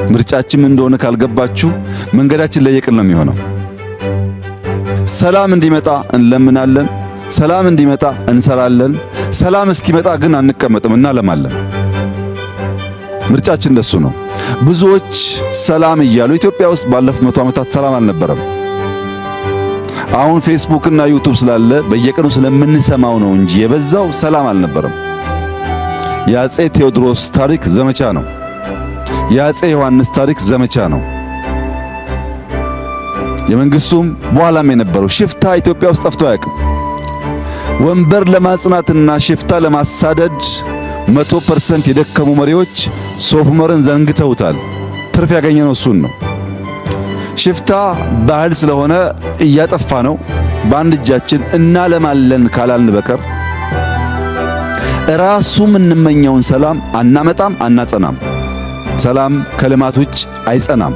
ምርጫችን እንደሆነ ካልገባችሁ መንገዳችን ለየቅል ነው የሚሆነው። ሰላም እንዲመጣ እንለምናለን፣ ሰላም እንዲመጣ እንሰራለን። ሰላም እስኪመጣ ግን አንቀመጥም፣ እናለማለን። ምርጫችን እንደሱ ነው። ብዙዎች ሰላም እያሉ ኢትዮጵያ ውስጥ ባለፉት 100 ዓመታት ሰላም አልነበረም። አሁን ፌስቡክ እና ዩቲዩብ ስላለ በየቀኑ ስለምንሰማው ነው እንጂ የበዛው ሰላም አልነበረም። የአፄ ቴዎድሮስ ታሪክ ዘመቻ ነው። የአፄ ዮሐንስ ታሪክ ዘመቻ ነው። የመንግስቱም በኋላም የነበረው ሽፍታ ኢትዮጵያ ውስጥ ጠፍቶ አያውቅም። ወንበር ለማጽናትና ሽፍታ ለማሳደድ 100% የደከሙ መሪዎች ሶፍ ዑመርን ዘንግተውታል። ትርፍ ያገኘነው እሱን ነው። ሽፍታ ባህል ስለሆነ እያጠፋ ነው። በአንድ እጃችን እናለማለን ካላልን በቀር ራሱ የምንመኘውን ሰላም አናመጣም፣ አናጸናም። ሰላም ከልማት ውጭ አይጸናም።